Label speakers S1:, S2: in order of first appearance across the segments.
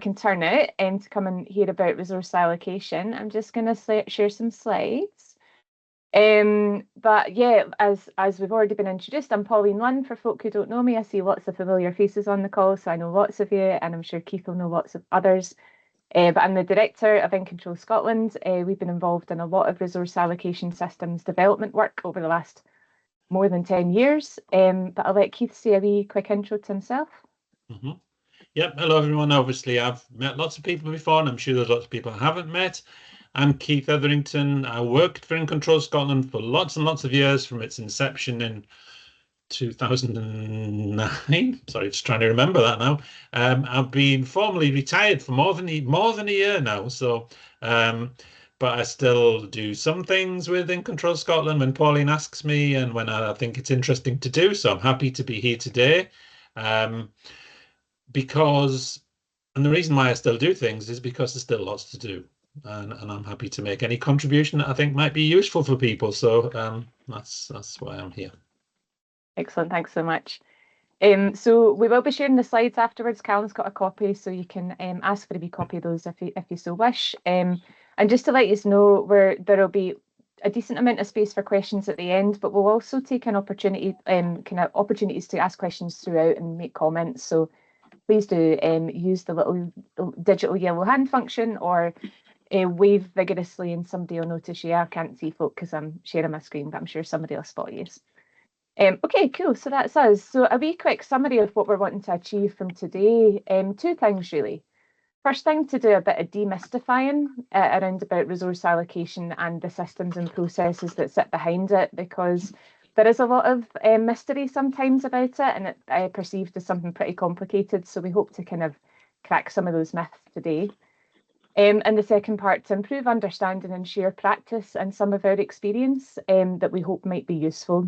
S1: can turn it to come and hear about resource allocation. I'm just going to share some slides. But yeah, as we've already been introduced, I'm Pauline Lunn. For folk who don't know me, I see lots of familiar faces on the call, so I know lots of you, and I'm sure Keith will know lots of others. But I'm the director of In Control Scotland. We've been involved in a lot of resource allocation systems development work over the last more than 10 years. But I'll let Keith say a wee quick intro to himself.
S2: Yep, hello everyone. Obviously, I've met lots of people before, and I'm sure there's lots of people I haven't met. I'm Keith Etherington. I worked for In Control Scotland for lots and lots of years, from its inception in 2009. Sorry, just trying to remember that now. I've been formally retired for more than a year now. So, but I still do some things with In Control Scotland when Pauline asks me, and when I think it's interesting to do. So I'm happy to be here today. And the reason why I still do things is because there's still lots to do, and I'm happy to make any contribution that I think might be useful for people. So that's why I'm here.
S1: Excellent, thanks so much. So we will be sharing the slides afterwards. Callum's got a copy, so you can ask for a wee copy of those if you so wish. And just to let you know, there will be a decent amount of space for questions at the end, but we'll also take an opportunity, opportunities to ask questions throughout and make comments. So please do use the little digital yellow hand function, or wave vigorously, and somebody will notice you. I can't see folk because I'm sharing my screen, but I'm sure somebody will spot you. Okay, cool. So that's us. So a wee quick summary of what we're wanting to achieve from today. Two things really. First thing, to do a bit of demystifying around about resource allocation and the systems and processes that sit behind it, because there is a lot of mystery sometimes about it, and I perceived as something pretty complicated. So we hope to kind of crack some of those myths today. And the second part, to improve understanding and share practice and some of our experience that we hope might be useful,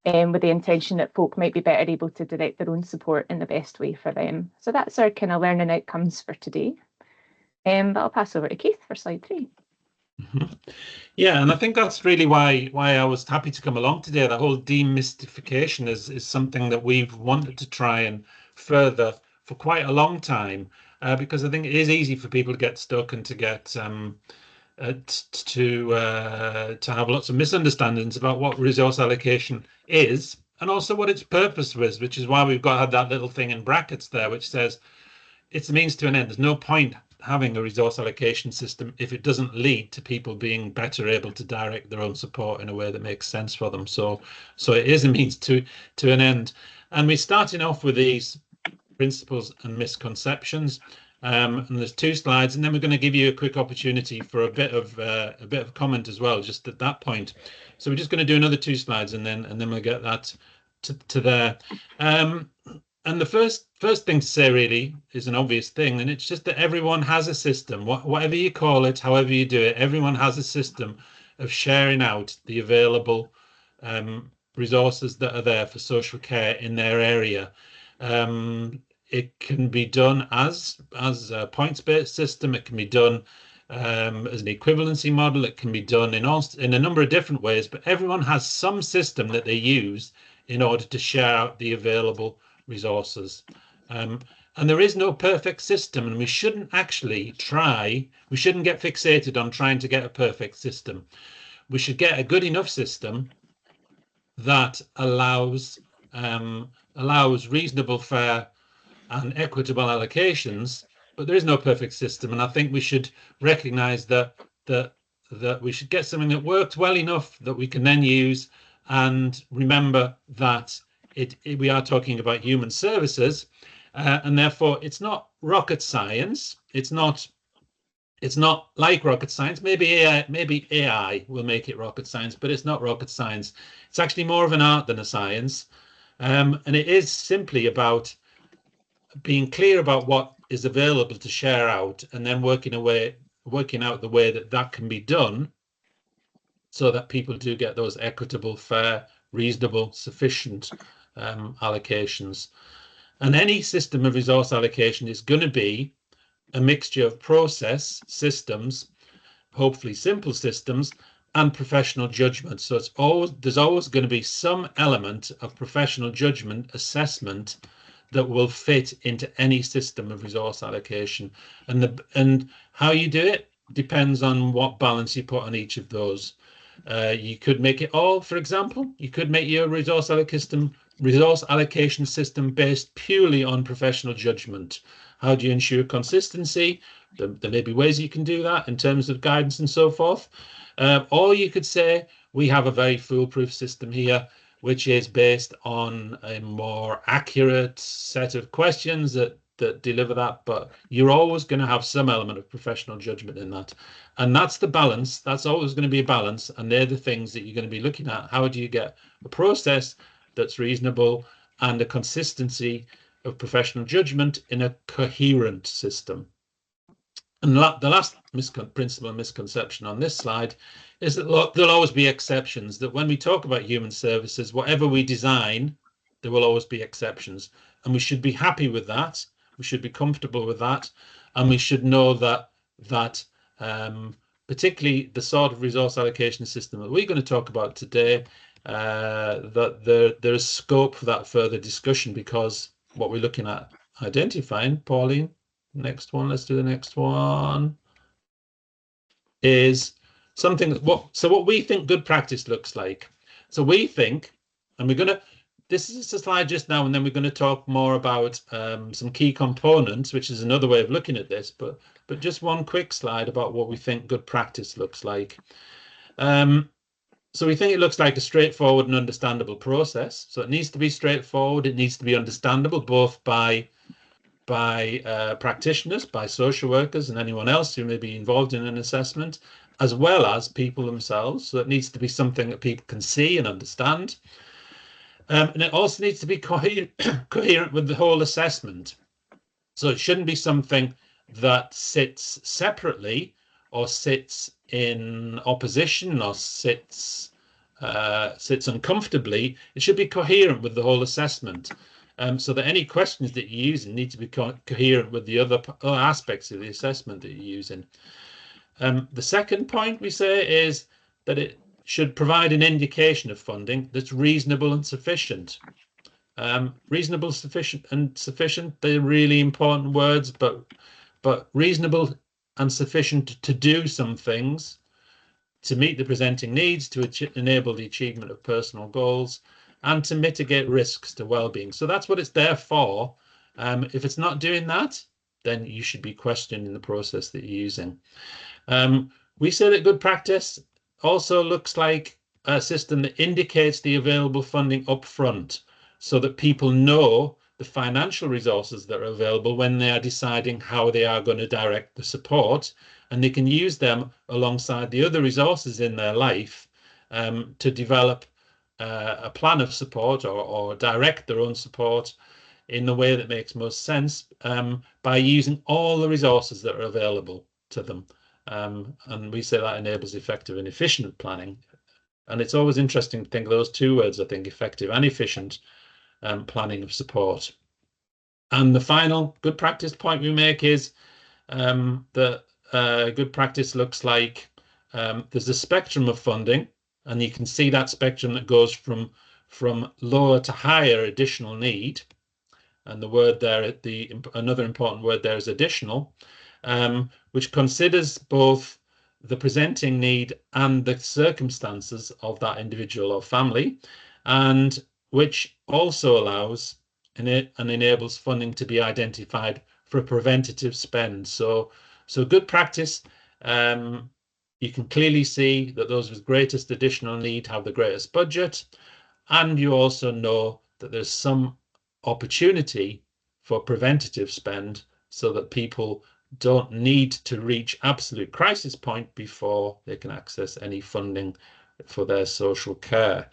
S1: with the intention that folk might be better able to direct their own support in the best way for them. So that's our kind of learning outcomes for today. But I'll pass over to Keith for slide 3.
S2: Yeah, and I think that's really why I was happy to come along today. The whole demystification is something that we've wanted to try and further for quite a long time, because I think it is easy for people to get stuck and to get to have lots of misunderstandings about what resource allocation is, and also what its purpose was, which is why we've got to have that little thing in brackets there, which says it's a means to an end. There's no point having a resource allocation system if it doesn't lead to people being better able to direct their own support in a way that makes sense for them. So it is a means to an end. And we're starting off with these principles and misconceptions. And there's 2 slides, and then we're going to give you a quick opportunity for a bit of comment as well, just at that point. So we're just going to do another 2 slides, and then we'll get that to there. And the first thing to say really is an obvious thing, and it's just that everyone has a system, whatever you call it, however you do it, everyone has a system of sharing out the available resources that are there for social care in their area. It can be done as a points-based system. It can be done as an equivalency model. It can be done in a number of different ways, but everyone has some system that they use in order to share out the available resources. And there is no perfect system, and we shouldn't get fixated on trying to get a perfect system. We should get a good enough system that allows reasonable, fair and equitable allocations, but there is no perfect system. And I think we should recognize that we should get something that works well enough that we can then use, and remember that we are talking about human services, and therefore it's not rocket science. It's not like rocket science. Maybe AI will make it rocket science, but it's not rocket science. It's actually more of an art than a science, and it is simply about being clear about what is available to share out, and then working out the way that can be done, so that people do get those equitable, fair, reasonable, sufficient allocations. And any system of resource allocation is going to be a mixture of process, systems, hopefully simple systems, and professional judgment. So there's always going to be some element of professional judgment, assessment, that will fit into any system of resource allocation. And how you do it depends on what balance you put on each of those. You could make it all, for example, you could make your resource allocation system based purely on professional judgment. How do you ensure consistency? There may be ways you can do that in terms of guidance and so forth. Or you could say, we have a very foolproof system here, which is based on a more accurate set of questions that deliver that, but you're always going to have some element of professional judgment in that. And that's the balance. That's always going to be a balance. And they're the things that you're going to be looking at. How do you get a process that's reasonable and a consistency of professional judgment in a coherent system? And the last principle and misconception on this slide is that there'll always be exceptions, that when we talk about human services, whatever we design, there will always be exceptions. And we should be happy with that. We should be comfortable with that. And we should know that particularly the sort of resource allocation system that we're going to talk about today, that there is scope for that further discussion, because what we're looking at identifying, Pauline, next one, let's do the next one, is something what we think good practice looks like. So we think, and this is a slide just now, and then we're going to talk more about some key components, which is another way of looking at this, but just one quick slide about what we think good practice looks like. So we think it looks like a straightforward and understandable process. So it needs to be straightforward, it needs to be understandable, both by practitioners, by social workers and anyone else who may be involved in an assessment, as well as people themselves. So it needs to be something that people can see and understand. And it also needs to be coherent with the whole assessment. So it shouldn't be something that sits separately or sits in opposition or sits uncomfortably. It should be coherent with the whole assessment. So that any questions that you're using need to be coherent with the other aspects of the assessment that you're using. The second point we say is that it should provide an indication of funding that's reasonable and sufficient. Reasonable, sufficient, and sufficient, they're really important words, but reasonable and sufficient to do some things, to meet the presenting needs, to enable the achievement of personal goals, and to mitigate risks to well-being. So that's what it's there for. If it's not doing that, then you should be questioning the process that you're using. We say that good practice also looks like a system that indicates the available funding up front, so that people know the financial resources that are available when they are deciding how they are going to direct the support, and they can use them alongside the other resources in their life to develop a plan of support or direct their own support in the way that makes most sense, by using all the resources that are available to them. And we say that enables effective and efficient planning. And it's always interesting to think of those two words, I think, effective and efficient planning of support. And the final good practice point we make is that good practice looks like there's a spectrum of funding, and you can see that spectrum that goes from lower to higher additional need. And the word there, another important word there is additional, which considers both the presenting need and the circumstances of that individual or family, and which also allows and enables funding to be identified for a preventative spend. So good practice, you can clearly see that those with greatest additional need have the greatest budget, and you also know that there's some opportunity for preventative spend, so that people don't need to reach absolute crisis point before they can access any funding for their social care.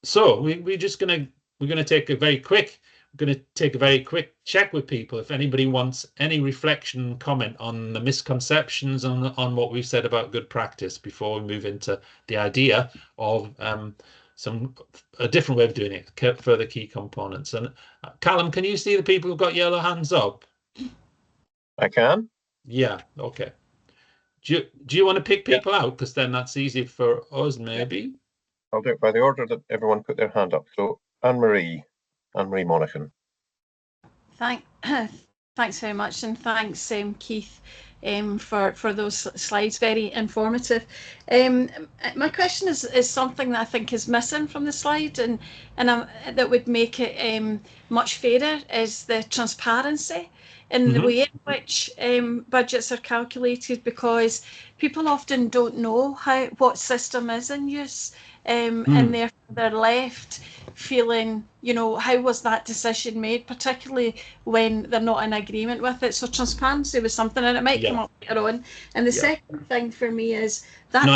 S2: So we're going to take a very quick check with people if anybody wants any reflection, comment on the misconceptions on what we've said about good practice before we move into the idea of a different way of doing it, further key components. And Callum, can you see the people who've got yellow hands up?
S3: I can.
S2: Yeah, okay. Do you want to pick people out, because then that's easy for us, maybe?
S3: I'll do it by the order that everyone put their hand up. So Anne-Marie Monaghan.
S4: Thanks very much, and thanks, Keith, for those slides. Very informative. My question is something that I think is missing from the slide, and that would make it much fairer, is the transparency in the way in which budgets are calculated, because people often don't know what system is in use, and therefore they're left feeling, how was that decision made, particularly when they're not in agreement with it. So transparency was something, and it might come up later on. And the second thing for me is that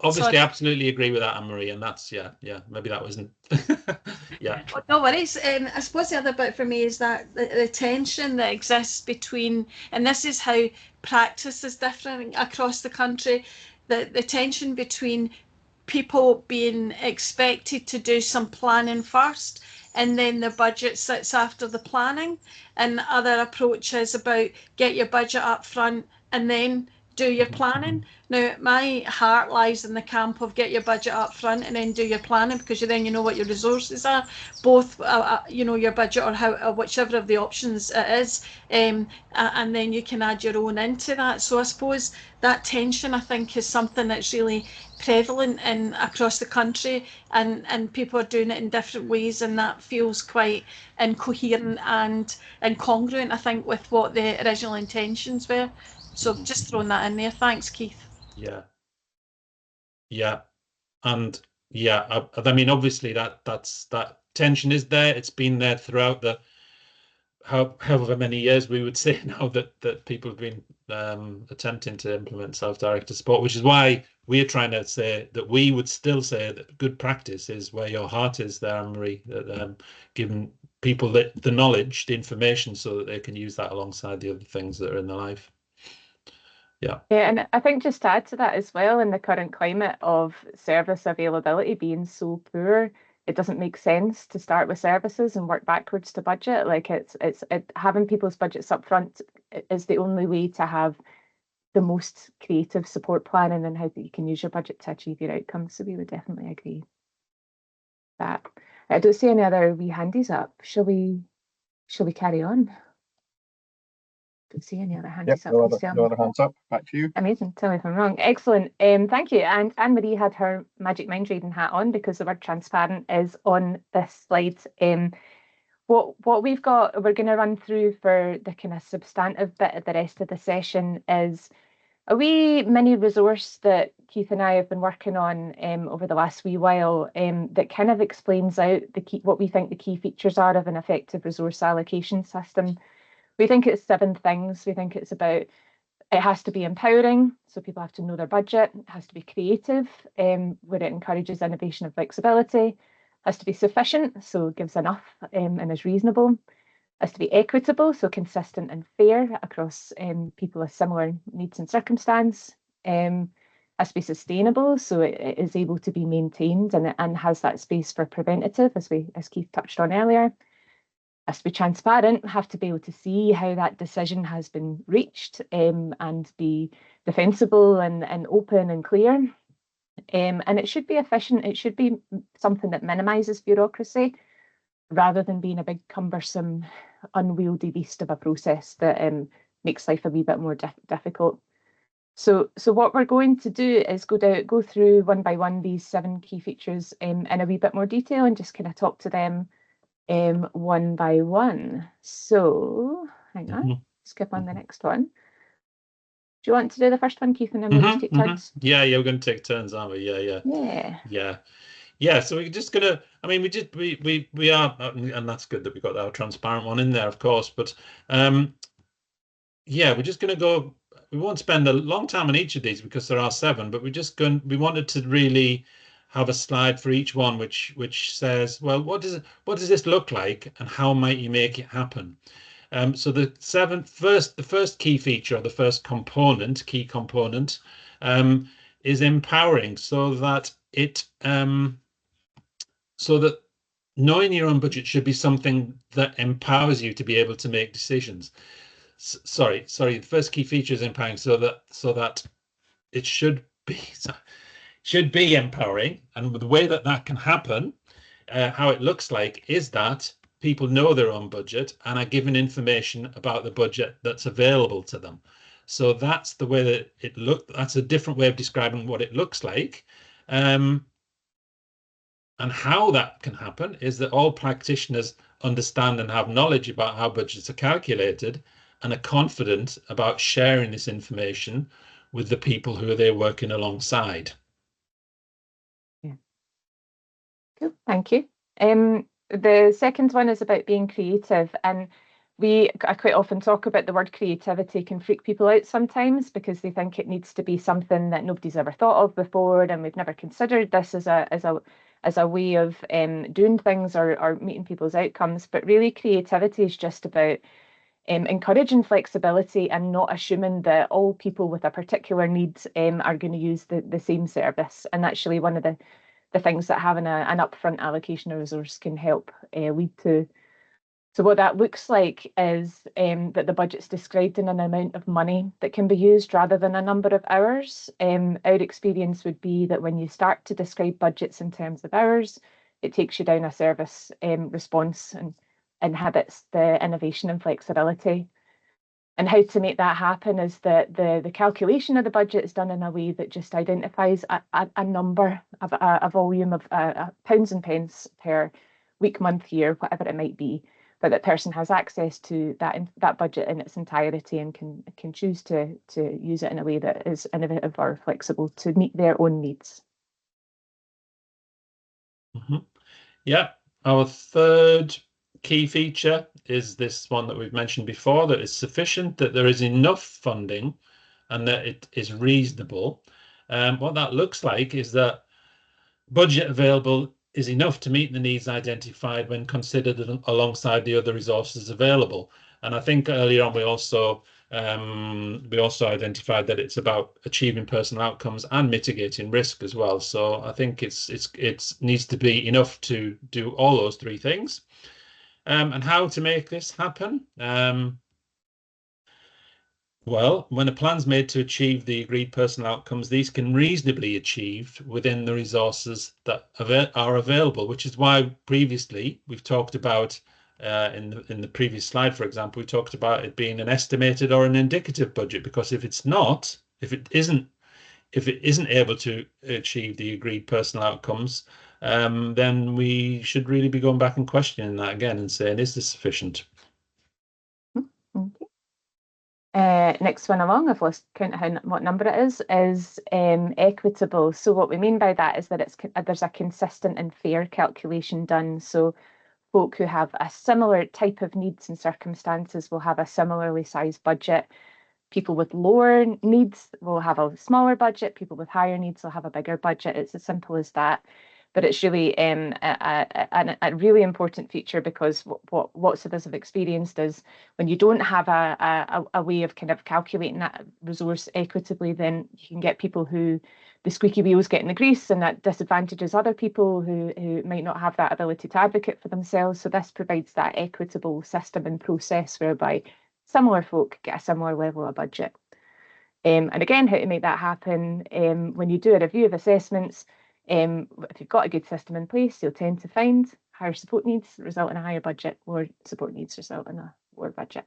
S2: obviously absolutely agree with that, Anne-Marie, and that's maybe that wasn't
S4: Oh, no worries. I suppose the other bit for me is that the tension that exists between, and this is how practice is different across the country, the tension between people being expected to do some planning first, and then the budget sits after the planning, and other approaches about get your budget up front and then do your planning. Now, my heart lies in the camp of get your budget up front and then do your planning, because then you know what your resources are, both your budget or whichever of the options it is, and then you can add your own into that. So I suppose that tension, I think, is something that's really prevalent across the country, and people are doing it in different ways, and that feels quite incoherent and incongruent, I think, with what the original intentions were. So just throwing that in there. Thanks, Keith.
S2: And I mean, obviously that tension is there. It's been there throughout the however many years we would say now that people have been attempting to implement self-directed support, which is why we're trying to say that we would still say that good practice is where your heart is there, Anne-Marie, that giving people the knowledge, the information, so that they can use that alongside the other things that are in their life. Yeah,
S1: and I think just to add to that as well, in the current climate of service availability being so poor, it doesn't make sense to start with services and work backwards to budget. Like it's having people's budgets up front is the only way to have the most creative support planning and how you can use your budget to achieve your outcomes. So we would definitely agree with that. I don't see any other wee handies up. Shall we carry on? Don't see any other hands up.
S3: No other hands up. Back to you.
S1: Amazing. Tell me if I'm wrong. Excellent. Thank you. And Anne-Marie had her magic mind reading hat on, because the word transparent is on this slide. What we've got, we're going to run through for the kind of substantive bit of the rest of the session, is a wee mini resource that Keith and I have been working on over the last wee while, that kind of explains out what we think the key features are of an effective resource allocation system. We think it's 7 things. We think it's about, it has to be empowering, so people have to know their budget. It has to be creative, where it encourages innovation and flexibility. It has to be sufficient, so it gives enough and is reasonable. It has to be equitable, so consistent and fair across people with similar needs and circumstance. It has to be sustainable, so it is able to be maintained and has that space for preventative, as Keith touched on earlier. Has to be transparent, have to be able to see how that decision has been reached, and be defensible and open and clear. And it should be efficient. It should be something that minimises bureaucracy, rather than being a big cumbersome, unwieldy beast of a process that makes life a wee bit more difficult. So what we're going to do is go through one by one these 7 key features in a wee bit more detail, and just kind of talk to them one by one. So hang on, skip on the next one. Do you want to do the first one, Keith, and then we'll just take turns?
S2: Yeah, we're going to take turns, aren't we? Yeah. So we're just gonna, I mean, we are, and that's good that we got our transparent one in there, of course. But we're just gonna go. We won't spend a long time on each of these because there are 7, but we wanted to really have a slide for each one which says, well, what does this look like, and how might you make it happen? So the first key feature, or the first key component, is empowering, so that knowing your own budget should be something that empowers you to be able to make decisions. Sorry, the first key feature is empowering, so that it should be empowering, and the way that can happen, how it looks like, is that people know their own budget and are given information about the budget that's available to them. So that's the way that it looked. That's a different way of describing what it looks like. And how that can happen is that all practitioners understand and have knowledge about how budgets are calculated and are confident about sharing this information with the people who they're working alongside.
S1: Yeah. Cool, thank you. The second one is about being creative, and I quite often talk about the word creativity can freak people out sometimes because they think it needs to be something that nobody's ever thought of before, and we've never considered this as a way of doing things or meeting people's outcomes. But really, creativity is just about encouraging flexibility and not assuming that all people with a particular need are going to use the same service. And actually, one of the things that having an upfront allocation of resource can help lead to. So what that looks like is that the budget's described in an amount of money that can be used rather than a number of hours. Our experience would be that when you start to describe budgets in terms of hours, it takes you down a service response and inhibits the innovation and flexibility. And how to make that happen is that the calculation of the budget is done in a way that just identifies a number, a volume of pounds and pence per week, month, year, whatever it might be, but that person has access to that budget in its entirety and can choose to use it in a way that is innovative or flexible to meet their own needs.
S2: Mm-hmm. Yeah, our third key feature is this one that we've mentioned before, that it's sufficient, that there is enough funding and that it is reasonable. What that looks like is that budget available is enough to meet the needs identified when considered alongside the other resources available. And I think earlier on we also identified that it's about achieving personal outcomes and mitigating risk as well. So I think it needs to be enough to do all those three things. And how to make this happen? Well, when a plan's made to achieve the agreed personal outcomes, these can reasonably achieved within the resources that are available, which is why previously we've talked about in the previous slide, for example, we talked about it being an estimated or an indicative budget, because if it isn't able to achieve the agreed personal outcomes, then we should really be going back and questioning that again and saying, is this sufficient?
S1: Okay. Next one along, I've lost count of what number it is equitable. So what we mean by that is that there's a consistent and fair calculation done. So folk who have a similar type of needs and circumstances will have a similarly sized budget. People with lower needs will have a smaller budget. People with higher needs will have a bigger budget. It's as simple as that. But it's really a really important feature, because what lots of us have experienced is when you don't have a way of kind of calculating that resource equitably, then you can get people who the squeaky wheels get in the grease, and that disadvantages other people who might not have that ability to advocate for themselves. So this provides that equitable system and process whereby similar folk get a similar level of budget. And again, how to make that happen, when you do a review of assessments, if you've got a good system in place, you'll tend to find higher support needs result in a higher budget, lower support needs result in a lower budget.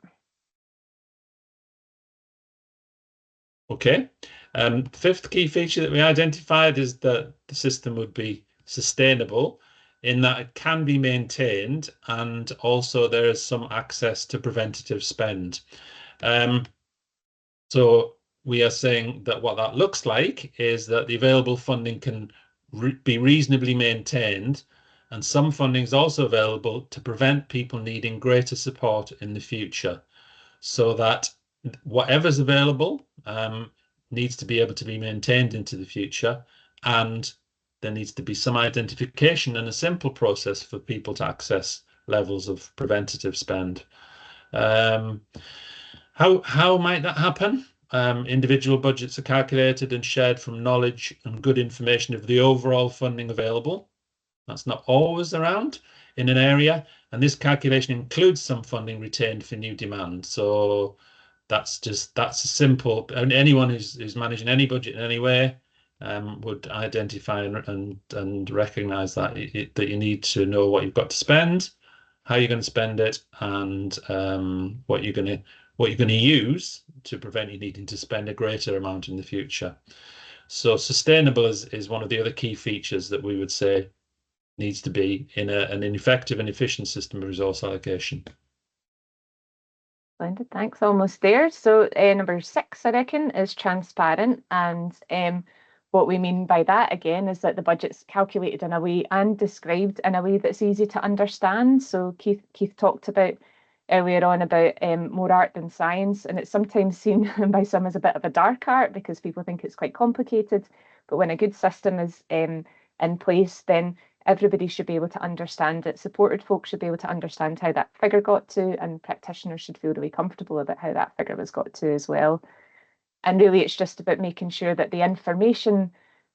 S2: Okay. The fifth key feature that we identified is that the system would be sustainable in that it can be maintained, and also there is some access to preventative spend. So we are saying that what that looks like is that the available funding can be reasonably maintained, and some funding is also available to prevent people needing greater support in the future, so that whatever's available needs to be able to be maintained into the future, and there needs to be some identification and a simple process for people to access levels of preventative spend. How might that happen? Individual budgets are calculated and shared from knowledge and good information of the overall funding available. That's not always around in an area, and this calculation includes some funding retained for new demand. So that's a simple, and anyone who's managing any budget in any way would identify and recognize that you need to know what you've got to spend, how you're going to spend it, and what you're going to use to prevent you needing to spend a greater amount in the future. So sustainable is one of the other key features that we would say needs to be in an effective and efficient system of resource allocation.
S1: Splendid, thanks. Almost there. So number 6, I reckon, is transparent. And what we mean by that, again, is that the budget's calculated in a way and described in a way that's easy to understand. So Keith talked about earlier on about more art than science, and it's sometimes seen by some as a bit of a dark art because people think it's quite complicated. But when a good system is in place, then everybody should be able to understand it. Supported folks should be able to understand how that figure got to, and practitioners should feel really comfortable about how that figure was got to as well. And really, it's just about making sure that the information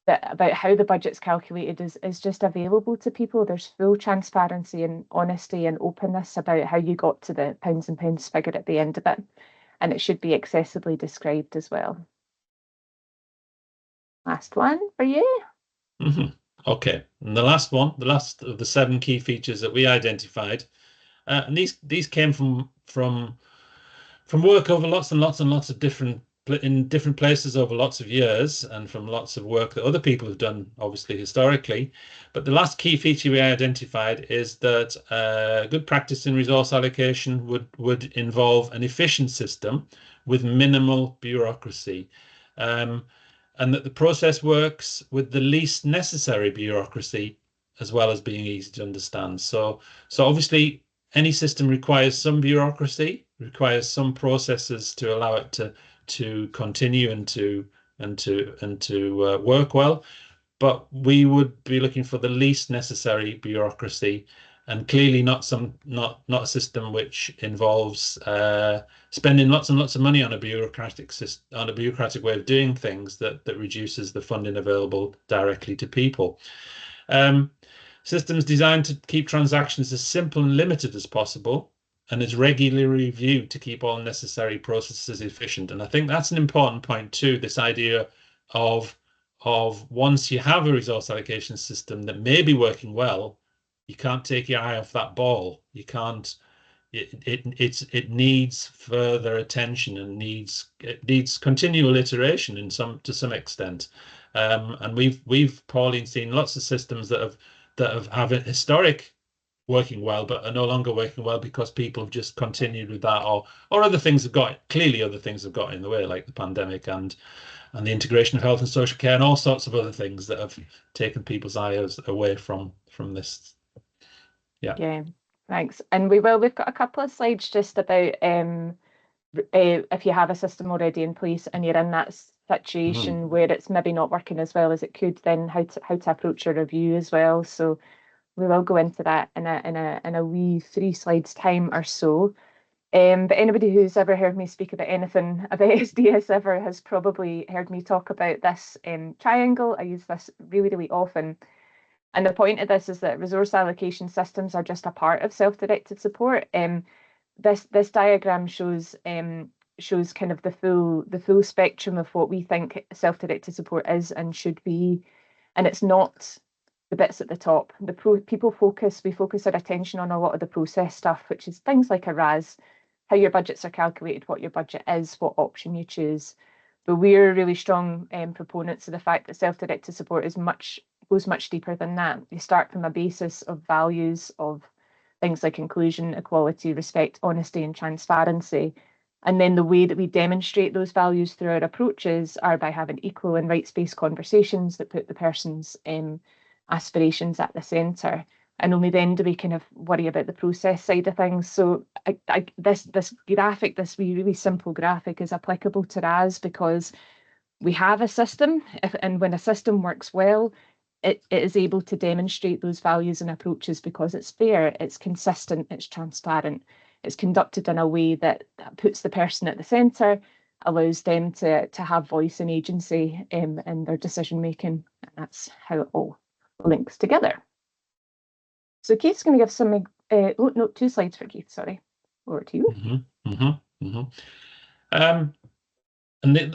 S1: about how the budget's calculated is just available to people. There's full transparency and honesty and openness about how you got to the pounds and pence figure at the end of it. And it should be accessibly described as well. Last one for you.
S2: Mm-hmm. Okay, and the last of the 7 key features that we identified, and these came from work over lots and lots and lots of different places over lots of years, and from lots of work that other people have done, obviously historically. But the last key feature we identified is that good practice in resource allocation would involve an efficient system with minimal bureaucracy. And that the process works with the least necessary bureaucracy, as well as being easy to understand. So obviously, any system requires some bureaucracy, requires some processes to allow it to continue and to work well. But we would be looking for the least necessary bureaucracy, and clearly not a system which involves spending lots and lots of money on a bureaucratic way of doing things that reduces the funding available directly to people. Systems designed to keep transactions as simple and limited as possible, and is regularly reviewed to keep all necessary processes efficient. And I think that's an important point too, this idea of once you have a resource allocation system that may be working well, you can't take your eye off that ball. You can't. It needs further attention, and it needs continual iteration to some extent. And we've Pauline seen lots of systems that have a historic working well, but are no longer working well because people have just continued with that, or other things have got in the way, like the pandemic and the integration of health and social care and all sorts of other things that have taken people's eyes away from this.
S1: Yeah, thanks. And we've got a couple of slides just about if you have a system already in place and you're in that situation where it's maybe not working as well as it could, then how to approach a review as well. So we will go into that in a wee 3 slides time or so. But anybody who's ever heard me speak about anything about SDS ever has probably heard me talk about this triangle. I use this really, really often. And the point of this is that resource allocation systems are just a part of self-directed support. This diagram shows kind of the full spectrum of what we think self-directed support is and should be, and it's not the bits at the top. We focus our attention on a lot of the process stuff, which is things like a RAS, how your budgets are calculated, what your budget is, what option you choose. But we're really strong proponents of the fact that self-directed support goes much deeper than that. You start from a basis of values of things like inclusion, equality, respect, honesty, and transparency. And then the way that we demonstrate those values through our approaches are by having equal and rights-based conversations that put the person's aspirations at the centre. And only then do we kind of worry about the process side of things. So this graphic, this really simple graphic, is applicable to RAS because we have a system, and when a system works well, it is able to demonstrate those values and approaches because it's fair, it's consistent, it's transparent, it's conducted in a way that puts the person at the centre, allows them to have voice and agency in their decision making, and that's how it all links together. So Keith's going to give some, 2 slides for Keith, sorry. Over to you.
S2: And the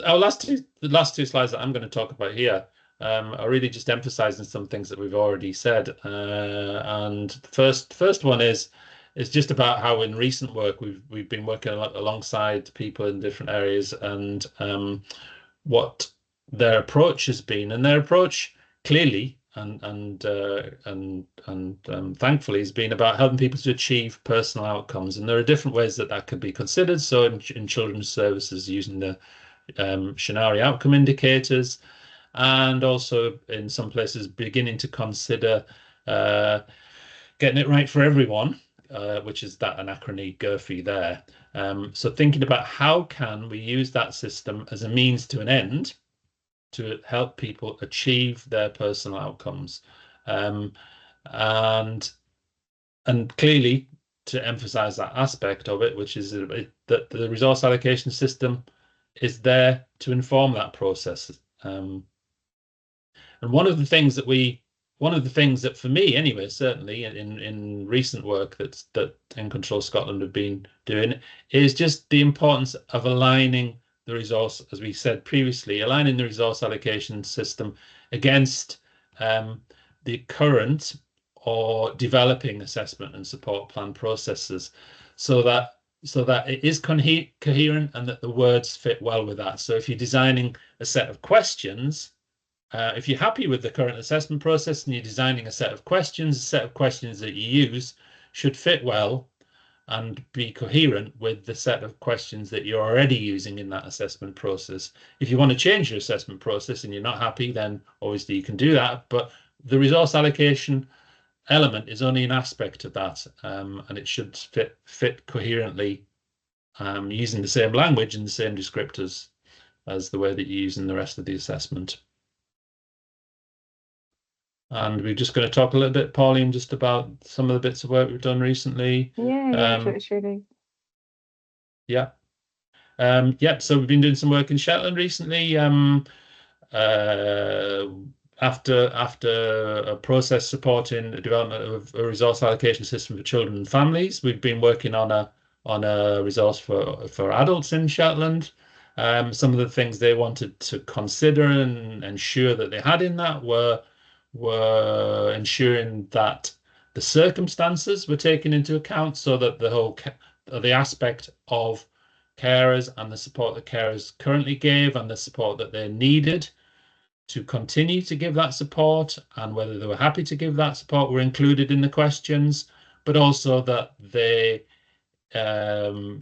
S2: last two slides that I'm going to talk about here are really just emphasizing some things that we've already said. And the first one is It's just about how in recent work we've been working alongside people in different areas, and what their approach has been, and their approach clearly and thankfully has been about helping people to achieve personal outcomes. And there are different ways that that could be considered. So in children's services, using the Shinari outcome indicators, and also in some places beginning to consider getting it right for everyone, which is that anachrony GERFE there. So thinking about how can we use that system as a means to an end to help people achieve their personal outcomes, and clearly to emphasize that aspect of it, which is that the resource allocation system is there to inform that process. And one of the things that for me anyway, certainly in recent work that In Control Scotland have been doing, is just the importance of aligning the resource, as we said previously, aligning the resource allocation system against the current or developing assessment and support plan processes, so that it is coherent and that the words fit well with that. So if you're designing a set of questions, if you're happy with the current assessment process and you're designing a set of questions that you use should fit well and be coherent with the set of questions that you're already using in that assessment process. If you want to change your assessment process and you're not happy, then obviously you can do that. But the resource allocation element is only an aspect of that, and it should fit coherently, using the same language and the same descriptors as the way that you use in the rest of the assessment. And we're just going to talk a little bit, Pauline, just about some of the bits of work we've done recently.
S1: Sure.
S2: Yeah. So we've been doing some work in Shetland recently. After a process supporting the development of a resource allocation system for children and families, we've been working on a resource for adults in Shetland. Some of the things they wanted to consider and ensure that they had in that were ensuring that the circumstances were taken into account, so that the aspect of carers and the support that carers currently gave and the support that they needed to continue to give that support, and whether they were happy to give that support, were included in the questions, but also that they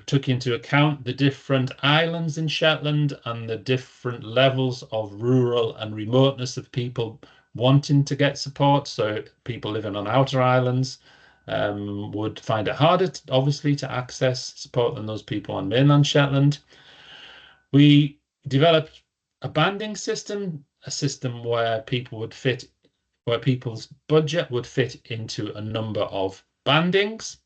S2: took into account the different islands in Shetland and the different levels of rural and remoteness of people wanting to get support. So people living on outer islands would find it harder, obviously, to access support than those people on mainland Shetland. We developed a banding system, a system where people's budget would fit into a number of bandings,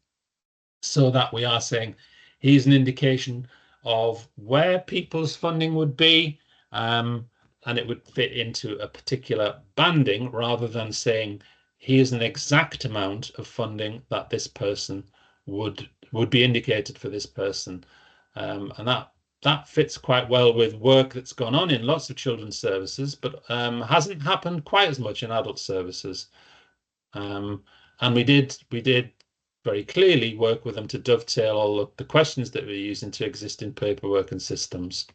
S2: so that we are saying, here's an indication of where people's funding would be, and it would fit into a particular banding, rather than saying, here's an exact amount of funding that this person would be indicated for this person. And that fits quite well with work that's gone on in lots of children's services, but hasn't happened quite as much in adult services. And we did very clearly work with them to dovetail all of the questions that we're using to existing paperwork and systems.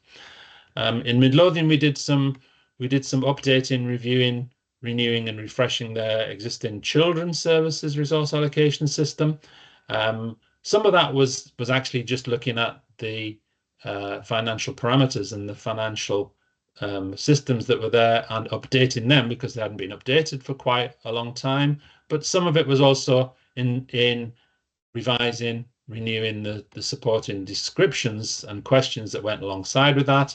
S2: In Midlothian, we did some updating, reviewing, renewing and refreshing their existing children's services resource allocation system. Some of that was actually just looking at the financial parameters and the financial systems that were there and updating them, because they hadn't been updated for quite a long time. But some of it was also in revising, renewing the supporting descriptions and questions that went alongside with that.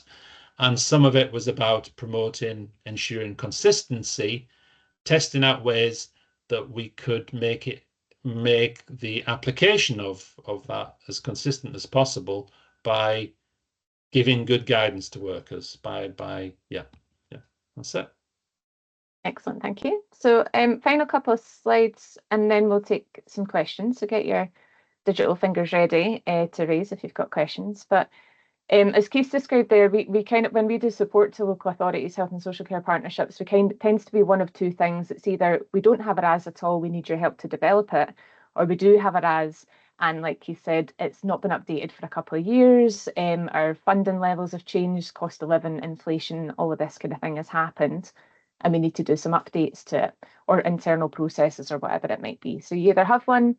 S2: And some of it was about promoting, ensuring consistency, testing out ways that we could make the application of that as consistent as possible by giving good guidance to workers. Yeah, that's it.
S1: Excellent, thank you. So final couple of slides and then we'll take some questions. So get your digital fingers ready to raise if you've got questions. But as Keith described there, we kind of, when we do support to local authorities, health and social care partnerships, tends to be one of two things. It's either we don't have a RAS at all, we need your help to develop it, or we do have a RAS And like you said, it's not been updated for a couple of years. Our funding levels have changed, cost of living, inflation, all of this kind of thing has happened. And we need to do some updates to it, or internal processes or whatever it might be. So you either have one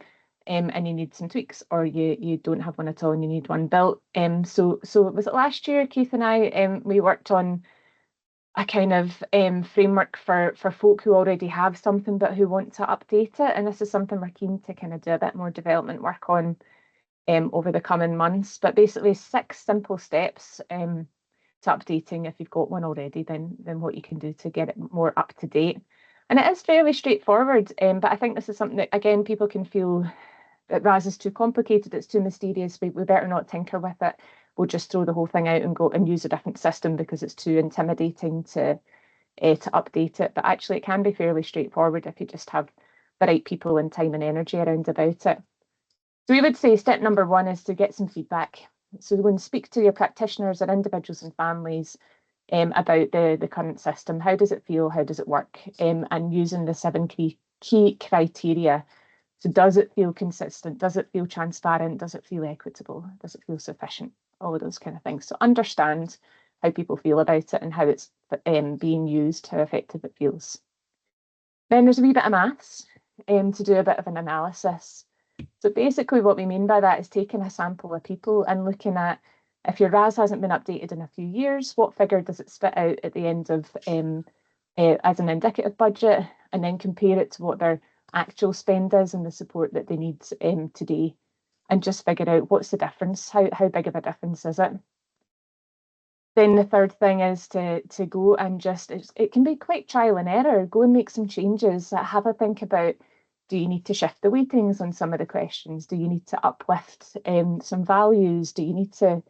S1: and you need some tweaks, or you don't have one at all and you need one built. So was it last year, Keith and I, we worked on a kind of framework for folk who already have something but who want to update it. And this is something we're keen to kind of do a bit more development work on over the coming months. But basically 6 simple steps to updating. If you've got one already, then what you can do to get it more up to date. And it is fairly straightforward, but I think this is something that, again, people can feel that RAS is too complicated, it's too mysterious, we better not tinker with it. We'll just throw the whole thing out and go and use a different system because it's too intimidating to update it. But actually, it can be fairly straightforward if you just have the right people and time and energy around about it. So we would say step number 1 is to get some feedback. So go and speak to your practitioners or individuals and families about the current system. How does it feel? How does it work? And using the 7 key criteria. So does it feel consistent? Does it feel transparent? Does it feel equitable? Does it feel sufficient? All of those kind of things. So understand how people feel about it and how it's being used, how effective it feels. Then there's a wee bit of maths to do a bit of an analysis. So basically what we mean by that is taking a sample of people and looking at, if your RAS hasn't been updated in a few years, what figure does it spit out at the end of as an indicative budget, and then compare it to what their actual spend is and the support that they need today, and just figure out what's the difference, how big of a difference is it. Then the third thing is to go and just, it can be quite trial and error, go and make some changes, have a think about, do you need to shift the weightings on some of the questions? Do you need to uplift some values? Do you need to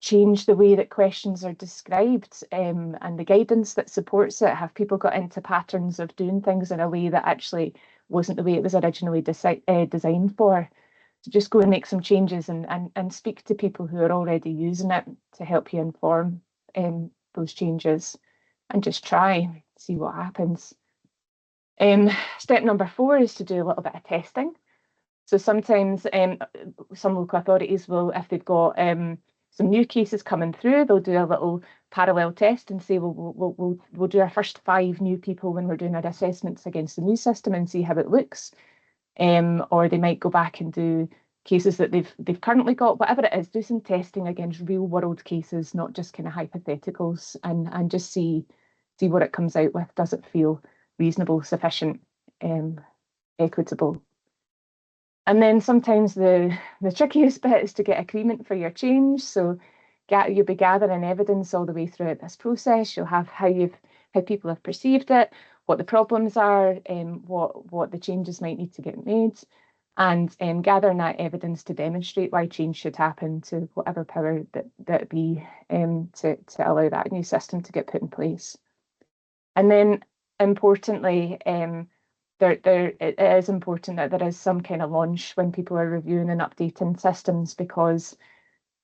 S1: change the way that questions are described and the guidance that supports it? Have people got into patterns of doing things in a way that actually wasn't the way it was originally designed for? So just go and make some changes and speak to people who are already using it to help you inform those changes, and just try, see what happens. Step number 4 is to do a little bit of testing. So sometimes some local authorities will, if they've got some new cases coming through, they'll do a little parallel test and say, well, we'll do our first 5 new people when we're doing our assessments against the new system and see how it looks. Or they might go back and do cases that they've currently got, whatever it is, do some testing against real world cases, not just kind of hypotheticals, and just see what it comes out with. Does it feel reasonable, sufficient, equitable? And then sometimes the trickiest bit is to get agreement for your change. So you'll be gathering evidence all the way throughout this process. You'll have how people have perceived it, what the problems are, what the changes might need to get made, and gathering that evidence to demonstrate why change should happen to whatever power that be to allow that new system to get put in place. And then importantly, it is important that there is some kind of launch when people are reviewing and updating systems, because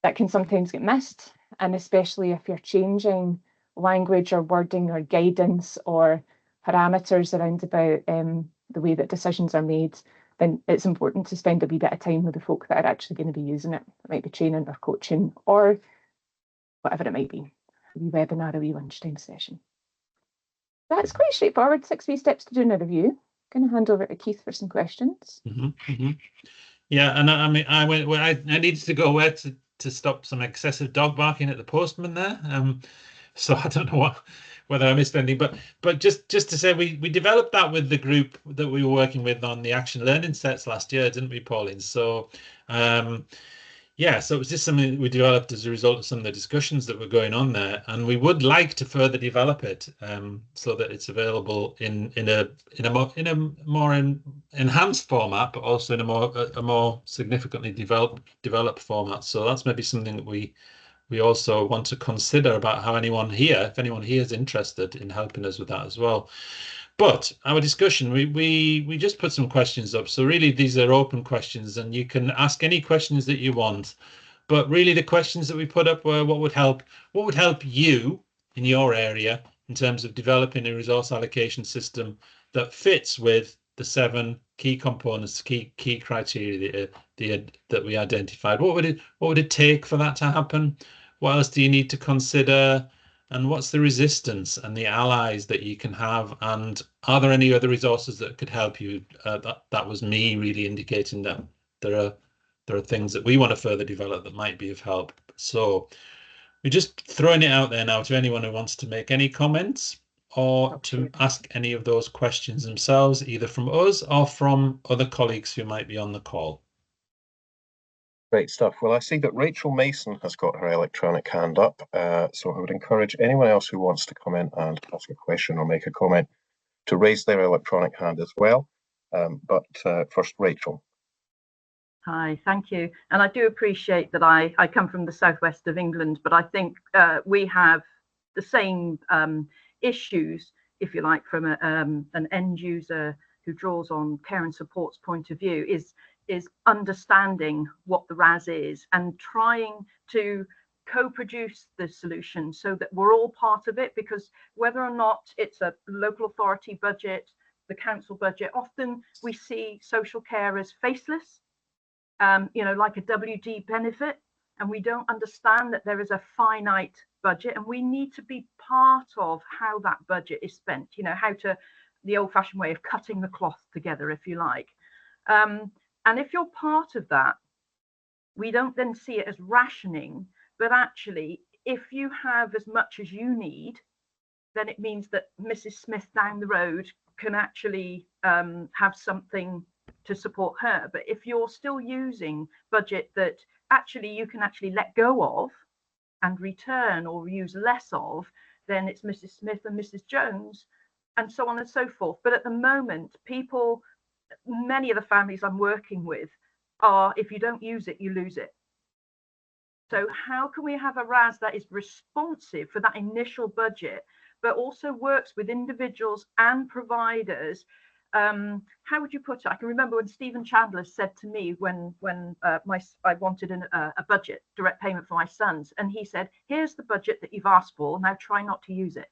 S1: that can sometimes get missed, and especially if you're changing language or wording or guidance or parameters around about the way that decisions are made, then it's important to spend a wee bit of time with the folk that are actually going to be using it. It might be training or coaching or whatever it might be, a wee webinar, a wee lunchtime session. That's quite straightforward, 6 wee steps to doing a review. Going to hand over to Keith for some questions.
S2: Yeah, and I mean, I needed to go where to stop some excessive dog barking at the postman there. So I don't know whether I missed anything, but just to say, we developed that with the group that we were working with on the action learning sets last year, didn't we, Pauline? So yeah, so it was just something that we developed as a result of some of the discussions that were going on there, and we would like to further develop it so that it's available in a more enhanced format, but also in a more significantly developed format. So that's maybe something that we also want to consider about how if anyone here is interested in helping us with that as well. But our discussion, we just put some questions up. So really, these are open questions, and you can ask any questions that you want. But really, the questions that we put up were what would help you in your area in terms of developing a resource allocation system that fits with the 7 key components, key criteria that we identified. What would it take for that to happen? What else do you need to consider? And what's the resistance and the allies that you can have? And are there any other resources that could help you? That was me really indicating that there are things that we want to further develop that might be of help. So we're just throwing it out there now to anyone who wants to make any comments or to ask any of those questions themselves, either from us or from other colleagues who might be on the call.
S3: Great stuff. Well, I see that Rachel Mason has got her electronic hand up, so I would encourage anyone else who wants to come in and ask a question or make a comment to raise their electronic hand as well. But first, Rachel.
S5: Hi, thank you. And I do appreciate that I come from the southwest of England, but I think we have the same issues, if you like, from an end user who draws on care and support's point of view, is understanding what the RAS is and trying to co-produce the solution so that we're all part of it, because whether or not it's a local authority budget, the council budget, often we see social care as faceless, you know, like a WD benefit, and we don't understand that there is a finite budget and we need to be part of how that budget is spent, you know, how to, the old-fashioned way of cutting the cloth together, if you like. And if you're part of that, we don't then see it as rationing, but actually, if you have as much as you need, then it means that Mrs. Smith down the road can actually have something to support her. But if you're still using budget that actually you can actually let go of and return or use less of, then it's Mrs. Smith and Mrs. Jones and so on and so forth. But at the moment, people, many of the families I'm working with are, if you don't use it, you lose it. So how can we have a RAS that is responsive for that initial budget, but also works with individuals and providers? How would you put it? I can remember when Stephen Chandler said to me when I wanted a budget, direct payment for my sons, and he said, "Here's the budget that you've asked for. Now try not to use it."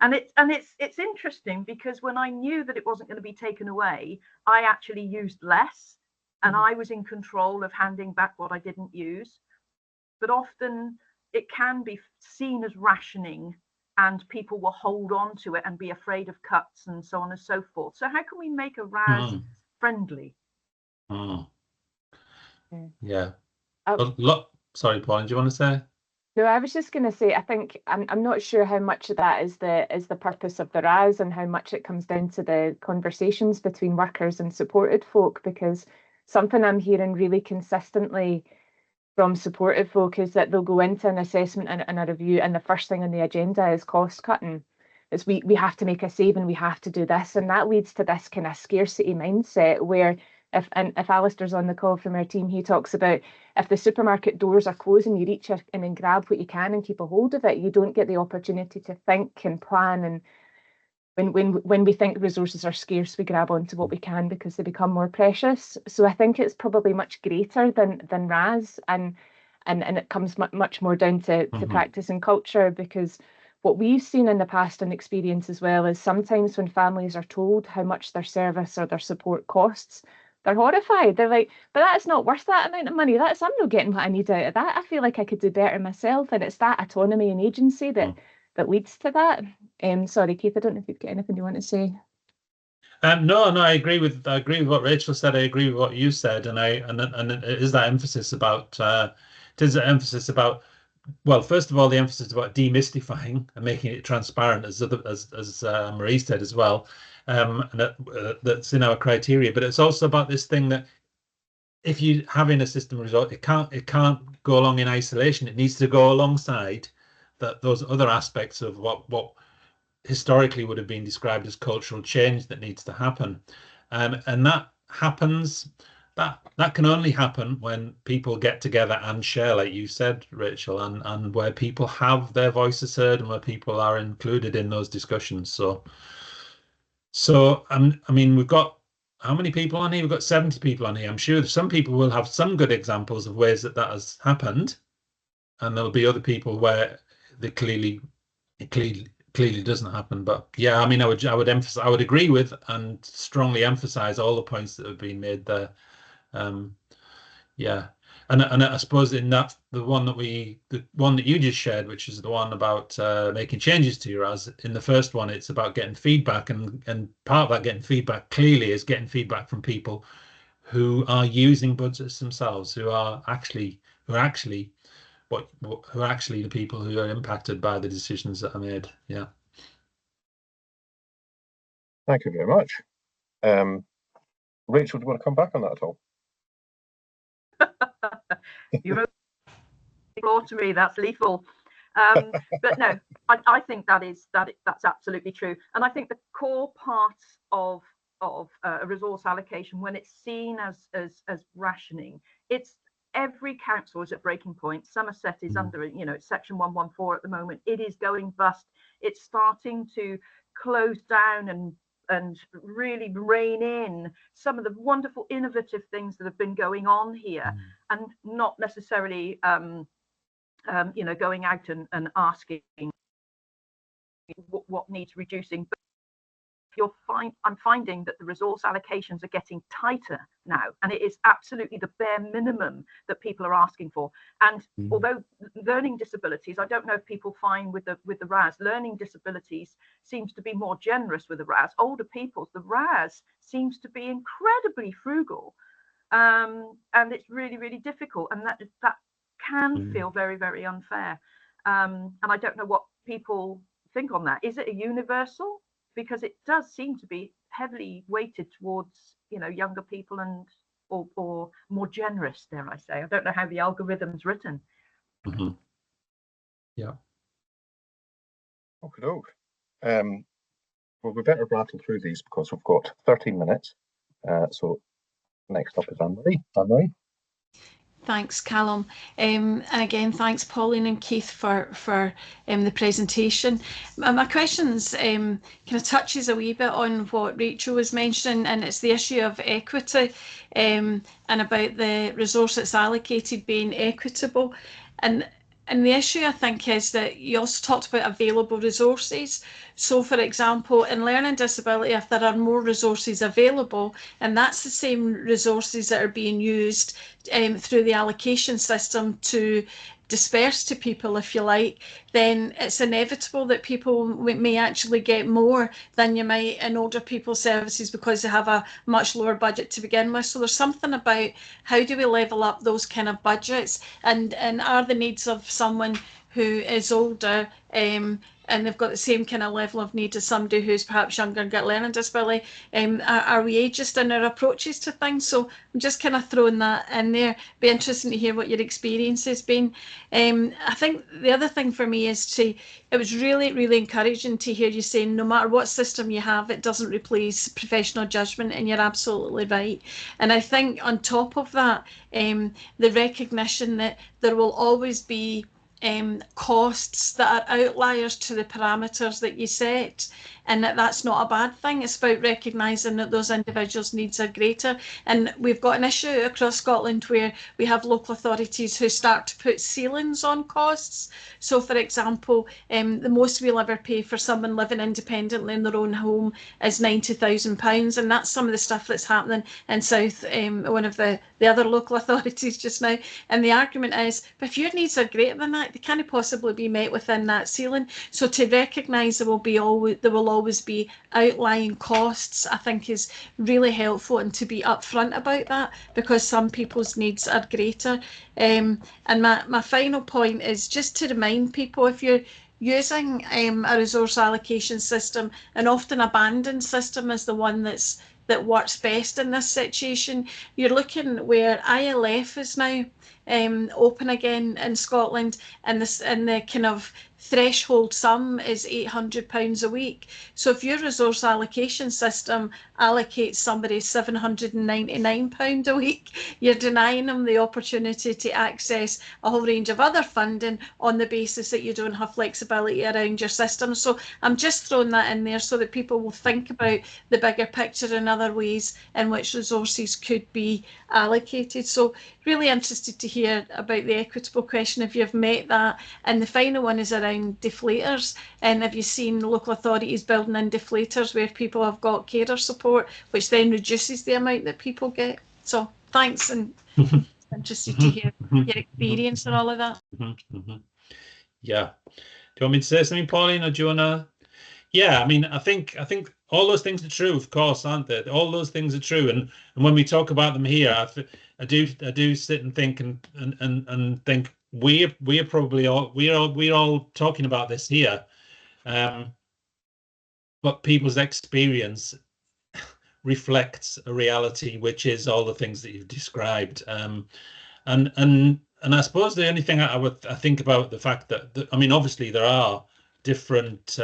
S5: And it's interesting because when I knew that it wasn't going to be taken away, I actually used less, and I was in control of handing back what I didn't use. But often it can be seen as rationing, and people will hold on to it and be afraid of cuts and so on and so forth. So how can we make a RAS friendly?
S2: Yeah. Sorry, Pauline, do you want to say?
S1: No, I was just going to say, I think I'm not sure how much of that is the purpose of the RAS and how much it comes down to the conversations between workers and supported folk, because something I'm hearing really consistently from supported folk is that they'll go into an assessment and a review, and the first thing on the agenda is cost cutting. It's we have to make a saving, we have to do this, and that leads to this kind of scarcity mindset where if Alistair's on the call from our team, he talks about if the supermarket doors are closing, you reach in and grab what you can and keep a hold of it. You don't get the opportunity to think and plan. And when we think resources are scarce, we grab onto what we can because they become more precious. So I think it's probably much greater than RAS, and it comes much more down to practice and culture, because what we've seen in the past and experience as well is sometimes when families are told how much their service or their support costs, they're horrified. They're like, but that's not worth that amount of money. I'm not getting what I need out of that. I feel like I could do better myself. And it's that autonomy and agency that leads to that. Sorry, Keith, I don't know if you've got anything you want to say.
S2: No, I agree with what Rachel said. I agree with what you said, and it is that emphasis about well, first of all, the emphasis about demystifying and making it transparent, as Marie said as well. And that's in our criteria, but it's also about this thing that if you having a system result, it can't go along in isolation. It needs to go alongside those other aspects of what historically would have been described as cultural change that needs to happen, and that happens. That can only happen when people get together and share, like you said, Rachel, and where people have their voices heard and where people are included in those discussions. So I mean, we've got how many people on here? We've got 70 people on here. I'm sure some people will have some good examples of ways that has happened, and there'll be other people where they clearly clearly doesn't happen. But yeah, I mean, I would agree with and strongly emphasize all the points that have been made there. Yeah, and I suppose in that the one that you just shared, which is the one about making changes to your RAS. In the first one, it's about getting feedback, and part of that getting feedback clearly is getting feedback from people who are using budgets themselves, who are actually the people who are impacted by the decisions that are made. Yeah.
S3: Thank you very much. Rachel, do you want to come back on that at all?
S5: You wrote the floor to me. That's lethal. But no, I think that's absolutely true. And I think the core part of a resource allocation, when it's seen as rationing, it's every council is at breaking point. Somerset is under, it's section 114 at the moment. It is going bust. It's starting to close down and really rein in some of the wonderful innovative things that have been going on here, and not necessarily going out and asking what needs reducing. But I'm finding that the resource allocations are getting tighter now, and it is absolutely the bare minimum that people are asking for. And although learning disabilities, I don't know if people find with the RAS, learning disabilities seems to be more generous with the RAS. Older people's, the RAS seems to be incredibly frugal, and it's really, really difficult, and that can feel very, very unfair. And I don't know what people think on that. Is it a universal? Because it does seem to be heavily weighted towards, younger people and or more generous, dare I say. I don't know how the algorithm's written.
S2: Yeah.
S3: Okay, well, we better rattle through these because we've got 13 minutes. So next up is Anne-Marie. Anne-Marie.
S4: Thanks, Callum. And again, thanks, Pauline and Keith, for the presentation. My questions kind of touches a wee bit on what Rachel was mentioning, and it's the issue of equity and about the resource that's allocated being equitable. And the issue, I think, is that you also talked about available resources. So, for example, in learning disability, if there are more resources available, and that's the same resources that are being used through the allocation system to disperse to people, if you like, then it's inevitable that people may actually get more than you might in older people's services because they have a much lower budget to begin with. So there's something about how do we level up those kind of budgets, and are the needs of someone who is older and they've got the same kind of level of need as somebody who's perhaps younger and got learning disability. Are we ageist in our approaches to things? So I'm just kind of throwing that in there. Be interesting to hear what your experience has been. I think the other thing for me is it was really, really encouraging to hear you saying no matter what system you have, it doesn't replace professional judgment, and you're absolutely right. And I think on top of that, the recognition that there will always be costs that are outliers to the parameters that you set, and that's not a bad thing. It's about recognising that those individuals' needs are greater. And we've got an issue across Scotland where we have local authorities who start to put ceilings on costs. So, for example, the most we'll ever pay for someone living independently in their own home is £90,000, and that's some of the stuff that's happening in South, one of the other local authorities just now. And the argument is, but if your needs are greater than that, they can't possibly be met within that ceiling. So to recognise there will always be outlying costs, I think, is really helpful, and to be upfront about that, because some people's needs are greater. And my final point is just to remind people, if you're using a resource allocation system, an often abandoned system is the one that works best in this situation. You're looking where ILF is now open again in Scotland, and the kind of threshold sum is £800 a week. So if your resource allocation system allocates somebody £799 a week, you're denying them the opportunity to access a whole range of other funding on the basis that you don't have flexibility around your system. So I'm just throwing that in there so that people will think about the bigger picture and other ways in which resources could be allocated. So really interested to hear about the equitable question, if you've met that. And the final one is around around deflators. And have you seen local authorities building in deflators where people have got carer support, which then reduces the amount that people get? So thanks, and interested to hear your experience and all of that.
S2: Yeah. Do you want me to say something, Pauline, or do you want to? Yeah, I mean, I think all those things are true, of course, aren't they? All those things are true, and when we talk about them here, I do sit and think and think we're probably we're all talking about this here, but people's experience reflects a reality which is all the things that you've described, and I suppose the only thing I think about the fact that I mean, obviously there are different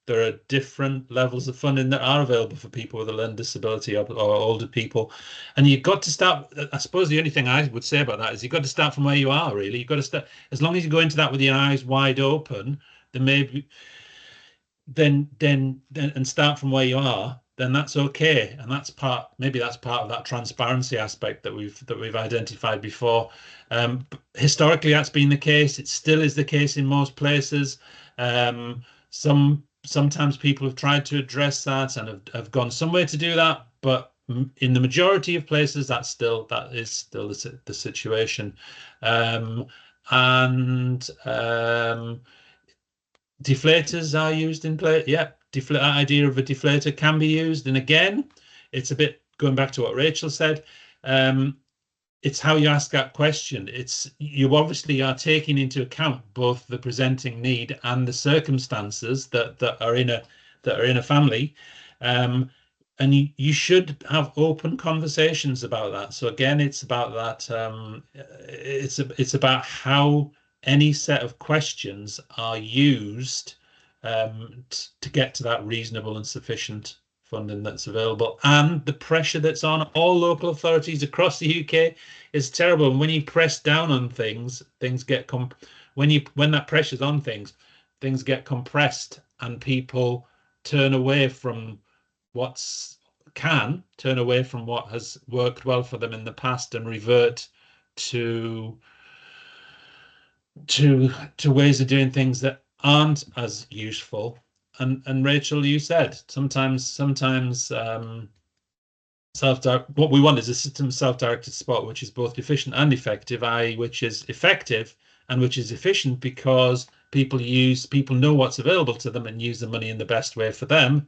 S2: there are different levels of funding that are available for people with a learning disability or older people, and you've got to start. I suppose the only thing I would say about that is you've got to start from where you are. Really, you've got to start, as long as you go into that with your eyes wide open, then maybe then and start from where you are, then that's okay, and that's part of that transparency aspect that we've identified before. Historically, that's been the case. It still is the case in most places. Sometimes people have tried to address that and have gone somewhere to do that, but in the majority of places, that is still the situation. Deflators are used in play. Yeah, that idea of a deflator can be used, and again, it's a bit going back to what Rachel said. It's how you ask that question. You obviously are taking into account both the presenting need and the circumstances that are in a family, and you should have open conversations about that. So again, it's about that. It's about how any set of questions are used to get to that reasonable and sufficient funding that's available, and the pressure that's on all local authorities across the UK is terrible. And when you press down on things get when that pressure's on things get compressed, and people turn away from what has worked well for them in the past and revert to ways of doing things that aren't as useful. And Rachel, you said sometimes what we want is a system of self-directed support which is both efficient and effective, i.e. which is effective and which is efficient because people know what's available to them and use the money in the best way for them,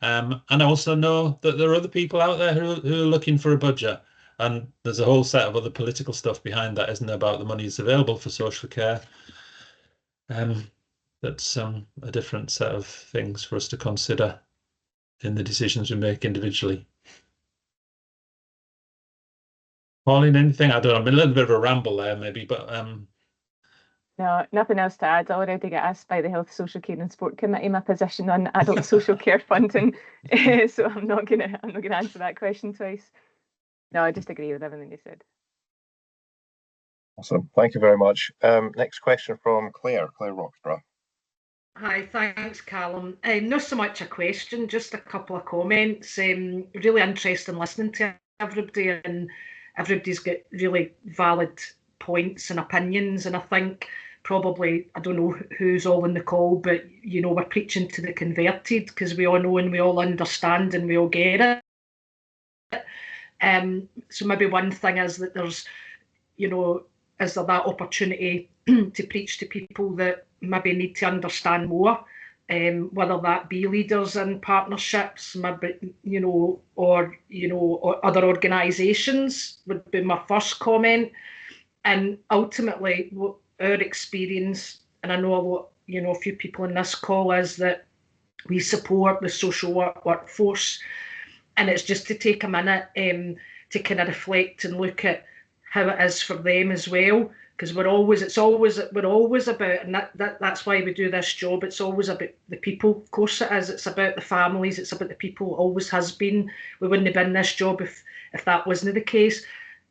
S2: and also know that there are other people out there who are looking for a budget. And there's a whole set of other political stuff behind that, isn't there, about the money that's available for social care. That's a different set of things for us to consider in the decisions we make individually. Pauline, anything? I don't know, I'm a little bit of a ramble there maybe, but
S1: no, nothing else to add. I already get asked by the Health, Social Care and Sport Committee my position on adult social care funding, so I'm not gonna answer that question twice. No, I just agree with everything you said.
S3: Awesome, thank you very much. Next question from Claire Roxburgh.
S6: Hi, thanks, Callum. Not so much a question, just a couple of comments. Really interesting listening to everybody, and everybody's got really valid points and opinions. And I think probably, I don't know who's all in the call, but we're preaching to the converted, because we all know and we all understand and we all get it. So maybe one thing is that there's, is there that opportunity to preach to people that maybe need to understand more, whether that be leaders in partnerships, maybe, or other organisations would be my first comment. And ultimately, what our experience, and I know a lot, a few people in this call, is that we support the social workforce, and it's just to take a minute to kind of reflect and look at how it is for them as well, because we're always about, and that's why we do this job. It's always about the people. Of course it is. It's about the families. It's about the people. It always has been. We wouldn't have been in this job if that wasn't the case.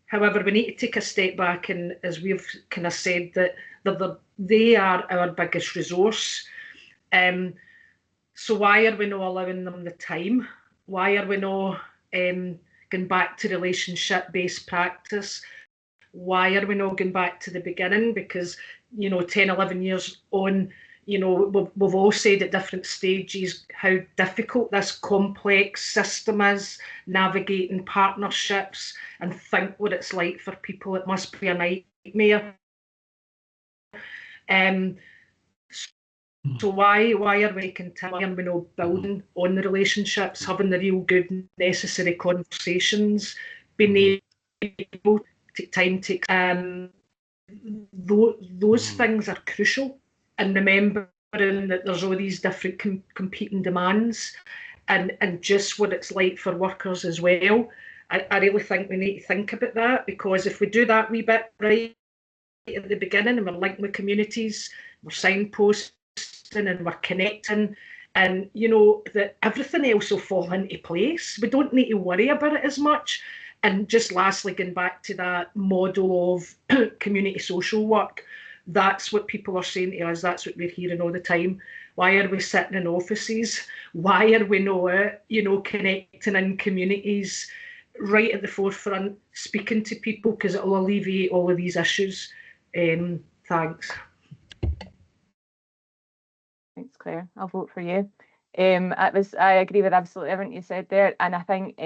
S6: However, we need to take a step back, and as we've kind of said, that they are our biggest resource. So why are we not allowing them the time? Why are we not going back to relationship-based practice? why are we not going back to the beginning? Because, you know, 10, 11 years on, you know, we've all said at different stages how difficult this complex system is, navigating partnerships, and think what it's like for people. It must be a nightmare. So why are we continuing, you know, building on the relationships, having the real good necessary conversations, being able to take time to those things are crucial, and remembering that there's all these different competing demands, and just what it's like for workers as well. I really think we need to think about that, because if we do that wee bit right at the beginning, and we're linking with communities, we're signposting and we're connecting, and you know that everything else will fall into place. We don't need to worry about it as much. And just lastly, going back to that model of community social work, that's what people are saying to us. That's what we're hearing all the time. Why are we sitting in offices? Why are we not, you know, connecting in communities, right at the forefront, speaking to people, because it will alleviate all of these issues. Thanks.
S1: Thanks, Claire. I'll vote for you. I agree with absolutely everything you said there, and I think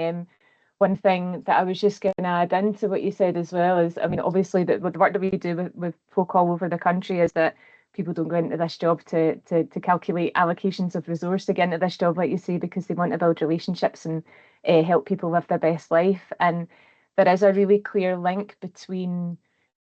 S1: one thing that I was just going to add into what you said as well is, I mean, obviously the work that we do with folk all over the country is that people don't go into this job to calculate allocations of resource to get into this job, like you say, because they want to build relationships and help people live their best life. And there is a really clear link between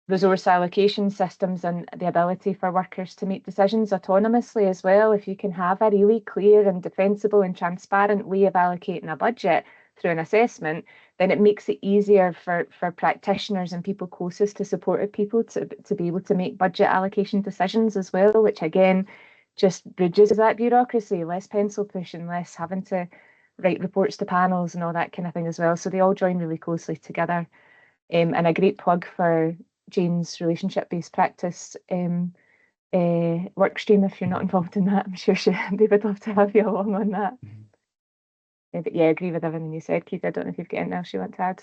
S1: resource allocation systems and the ability for workers to make decisions autonomously as well. If you can have a really clear and defensible and transparent way of allocating a budget through an assessment, then it makes it easier for practitioners and people closest to supported people to be able to make budget allocation decisions as well, which again just reduces that bureaucracy, less pencil pushing, less having to write reports to panels and all that kind of thing as well. So they all join really closely together. And a great plug for Jane's relationship-based practice work stream. If you're not involved in that, I'm sure they would love to have you along on that. But yeah, I agree with everything you said, Keith. I don't know if you've got anything else you want to add.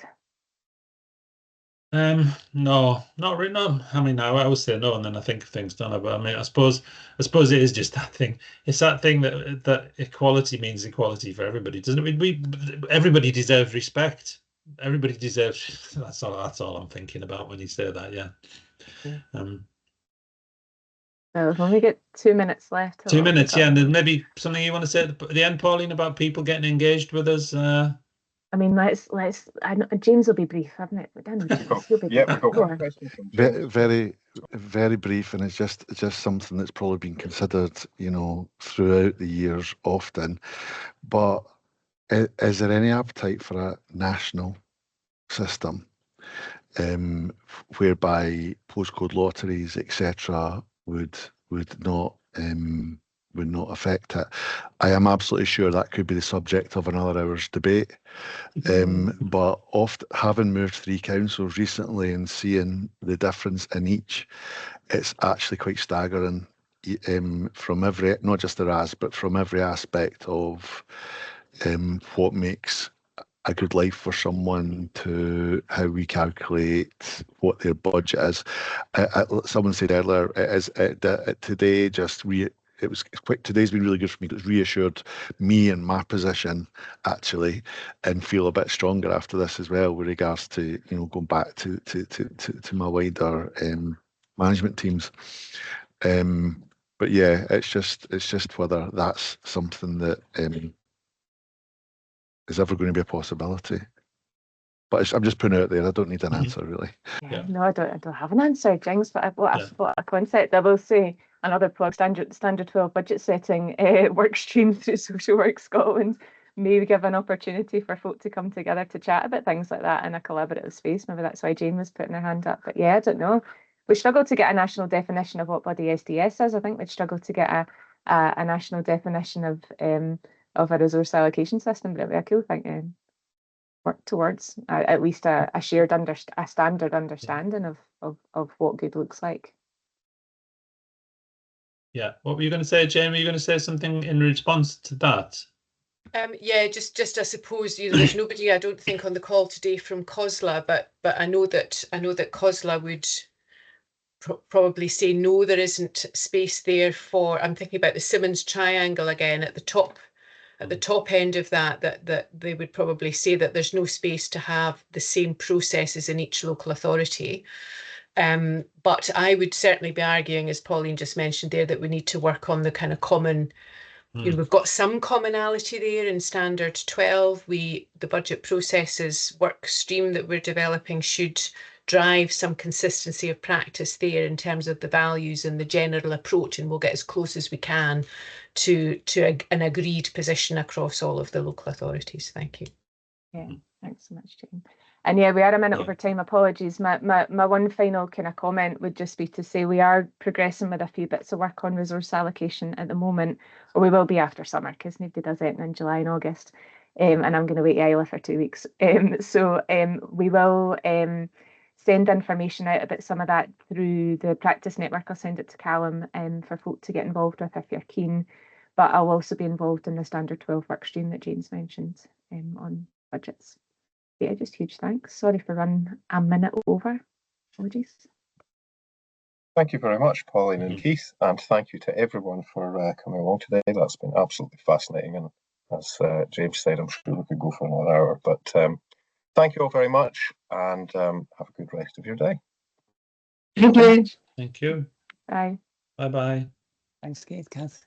S2: No, not really. No, I mean, I would say no, and then I think things done. But I mean, I suppose it is just that thing. It's that thing that equality means equality for everybody, doesn't it? Everybody deserves respect. Everybody deserves. That's all I'm thinking about when you say that. Yeah.
S1: So we've only got 2 minutes left.
S2: 2 minutes, yeah. And then maybe something you want to say at the end, Pauline, about people getting engaged with us.
S1: I mean, let's. James will be brief, haven't it?
S7: Very, very brief, and it's just something that's probably been considered, you know, throughout the years often. But is there any appetite for a national system, whereby postcode lotteries, etc., would not affect it? I am absolutely sure that could be the subject of another hour's debate. But having moved 3 councils recently and seeing the difference in each, it's actually quite staggering, from every, not just the RAS, but from every aspect of what makes a good life for someone, to how we calculate what their budget is. Someone said earlier, today today's been really good for me. It's reassured me in my position, actually, and feel a bit stronger after this as well, with regards to, you know, going back to my wider management teams. But yeah, it's just whether that's something that is ever going to be a possibility. But I'm just putting it out there. I don't need an answer, really.
S1: Yeah. No, I don't have an answer, James. But what a concept. I will say another plug: standard 12 budget setting work stream through Social Work Scotland may give an opportunity for folk to come together to chat about things like that in a collaborative space. Maybe that's why Jane was putting her hand up. But yeah, I don't know. We struggle to get a national definition of what bloody SDS is. I think we'd struggle to get a national definition of a resource allocation system, but it'd be a cool thing to work towards, at least a shared a standard understanding of what good looks like.
S2: Yeah. What were you going to say, Jamie? Were you going to say something in response to that?
S8: Yeah, just I suppose there's nobody I don't think on the call today from COSLA, but I know that COSLA would probably say no, there isn't space there for. I'm thinking about the Simmons Triangle again at the top end of that they would probably say that there's no space to have the same processes in each local authority. But I would certainly be arguing, as Pauline just mentioned there, that we need to work on the kind of common. We've got some commonality there in Standard 12. The budget processes work stream that we're developing should drive some consistency of practice there in terms of the values and the general approach, and we'll get as close as we can to an agreed position across all of the local authorities. Thank you.
S1: Yeah, thanks so much, Jane. And yeah, we are a minute over time. Apologies. My one final kind of comment would just be to say we are progressing with a few bits of work on resource allocation at the moment, or we will be after summer because nobody does it in July and August. And I'm going to wait Isla for 2 weeks. So we will send information out about some of that through the practice network. I'll send it to Callum for folk to get involved with if you're keen. But I'll also be involved in the Standard 12 workstream that Jane's mentioned on budgets. Yeah, just huge thanks. Sorry for running a minute over. Apologies.
S3: Thank you very much, Pauline and Keith, and thank you to everyone for coming along today. That's been absolutely fascinating, and as James said, I'm sure we could go for another hour. But thank you all very much, and have a good rest of your day.
S1: Thank you.
S2: Thank you.
S1: Bye.
S2: Bye-bye.
S9: Thanks, Keith, Kath.